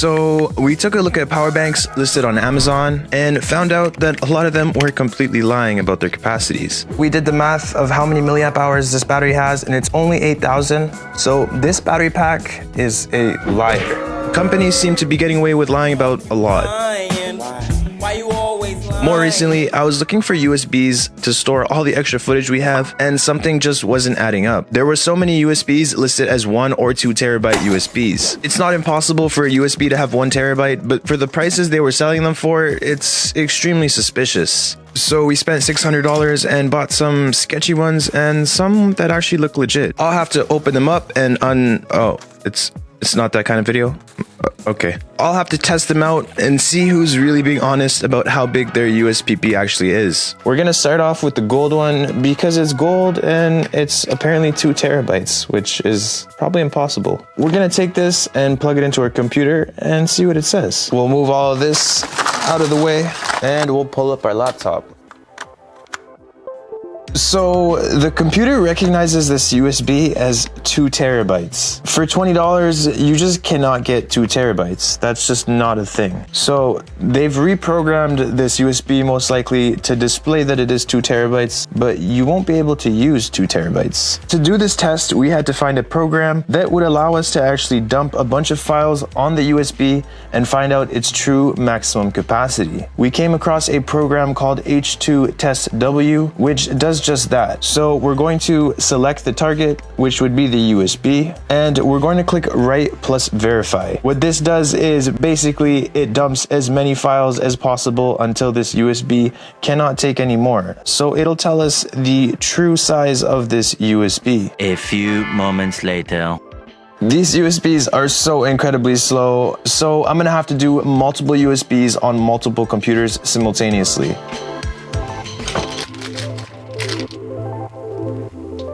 So we took a look at power banks listed on Amazon and found out that a lot of them were completely lying about their capacities. We did the math of how many milliamp hours this battery has, and it's only 8,000. So this battery pack is a liar. Companies seem to be getting away with lying about a lot. Why you always lying? More recently, I was looking for USBs to store all the extra footage we have, and something just wasn't adding up. There were so many USBs listed as 1 or 2 terabyte USBs. It's not impossible for a USB to have 1 terabyte, but for the prices they were selling them for, it's extremely suspicious. So we spent $600 and bought some sketchy ones and some that actually look legit. I'll have to open them up and oh, it's not that kind of video? Okay. I'll have to test them out and see who's really being honest about how big their USPP actually is. We're gonna start off with the gold one because it's gold and it's apparently 2 terabytes, which is probably impossible. We're gonna take this and plug it into our computer and see what it says. We'll move all of this out of the way and we'll pull up our laptop. So the computer recognizes this USB as 2 terabytes. For $20, you just cannot get 2 terabytes. That's just not a thing. So they've reprogrammed this USB most likely to display that it is 2 terabytes, but you won't be able to use 2 terabytes. To do this test, we had to find a program that would allow us to actually dump a bunch of files on the USB and find out its true maximum capacity. We came across a program called H2 Test W, which does just that. So we're going to select the target, which would be the USB, and we're going to click write plus verify. What this does is basically it dumps as many files as possible until this USB cannot take any more. So it'll tell us the true size of this USB. A few moments later. These USBs are so incredibly slow, so I'm gonna have to do multiple USBs on multiple computers simultaneously.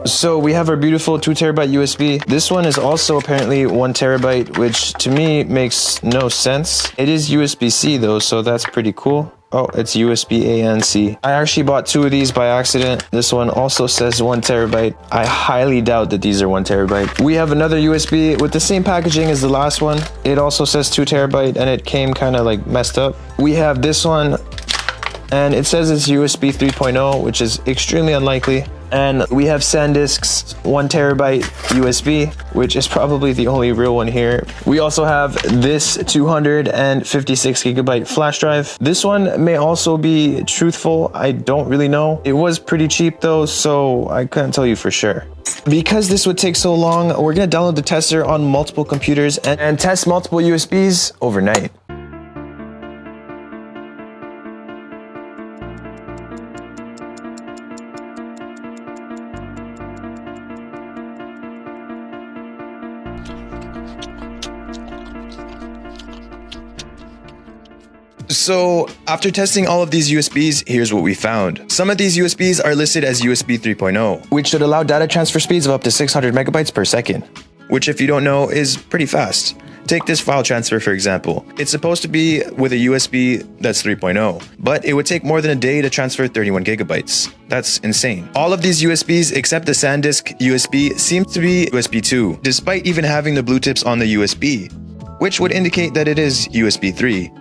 So we have our beautiful 2 terabyte USB. This one is also apparently 1 terabyte, which to me makes no sense. It is USB-C though, so that's pretty cool. Oh, it's USB-A and C. I actually bought 2 of these by accident. This one also says 1 terabyte. I highly doubt that these are 1 terabyte. We have another USB with the same packaging as the last one. It also says 2 terabyte and it came kind of like messed up. We have this one and it says it's USB 3.0, which is extremely unlikely. And we have SanDisk's 1 terabyte USB, which is probably the only real one here. We also have this 256 gigabyte flash drive. This one may also be truthful. I don't really know. It was pretty cheap though, so I couldn't tell you for sure. Because this would take so long, we're gonna download the tester on multiple computers and test multiple USBs overnight. So after testing all of these USBs, here's what we found. Some of these USBs are listed as USB 3.0, which should allow data transfer speeds of up to 600 megabytes per second, which if you don't know is pretty fast. Take this file transfer for example. It's supposed to be with a USB that's 3.0, but it would take more than a day to transfer 31 gigabytes. That's insane. All of these USBs except the SanDisk USB seem to be USB 2, despite even having the blue tips on the USB, which would indicate that it is USB 3.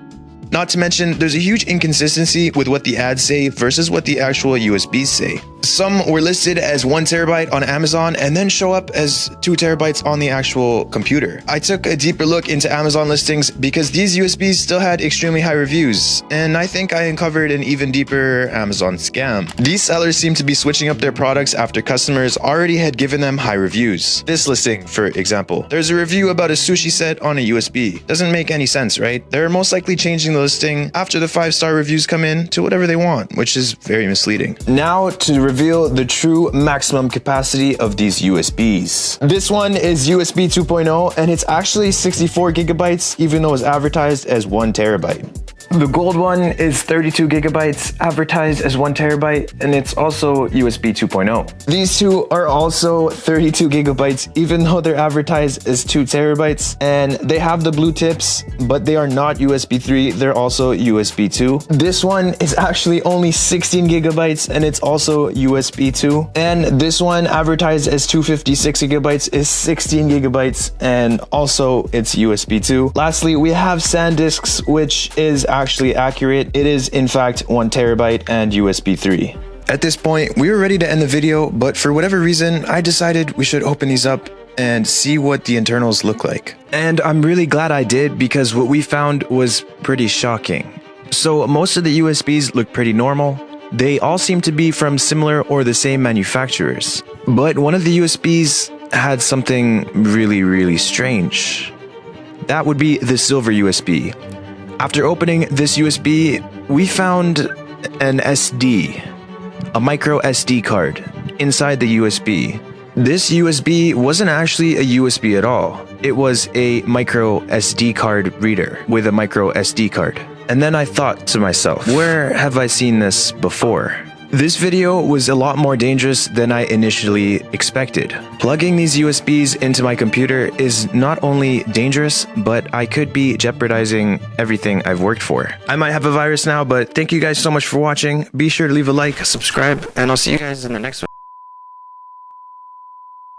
Not to mention, there's a huge inconsistency with what the ads say versus what the actual USBs say. Some were listed as 1 terabyte on Amazon and then show up as 2 terabytes on the actual computer. I took a deeper look into Amazon listings because these USBs still had extremely high reviews, and I think I uncovered an even deeper Amazon scam. These sellers seem to be switching up their products after customers already had given them high reviews. This listing, for example, there's a review about a sushi set on a USB. Doesn't make any sense, right? They're most likely changing the listing after the 5-star reviews come in to whatever they want, which is very misleading. Now to reveal the true maximum capacity of these USBs. This one is USB 2.0 and it's actually 64 gigabytes even though it's advertised as 1 terabyte. The gold one is 32 gigabytes, advertised as 1 terabyte, and it's also USB 2.0. These two are also 32 gigabytes, even though they're advertised as 2 terabytes, and they have the blue tips, but they are not USB 3, they're also USB 2. This one is actually only 16 gigabytes, and it's also USB 2. And this one, advertised as 256 gigabytes, is 16 gigabytes, and also it's USB 2. Lastly, we have SanDisk's, which is actually accurate. It is in fact 1 terabyte and USB 3. At this point, we were ready to end the video, but for whatever reason, I decided we should open these up and see what the internals look like. And I'm really glad I did, because what we found was pretty shocking. So most of the USBs look pretty normal. They all seem to be from similar or the same manufacturers. But one of the USBs had something really strange. That would be the silver USB. After opening this USB, we found an SD, a micro SD card, inside the USB. This USB wasn't actually a USB at all. It was a micro SD card reader with a micro SD card. And then I thought to myself, where have I seen this before? This video was a lot more dangerous than I initially expected. Plugging these USBs into my computer is not only dangerous, but I could be jeopardizing everything I've worked for. I might have a virus now, but thank you guys so much for watching. Be sure to leave a like, subscribe, and I'll see you guys in the next one.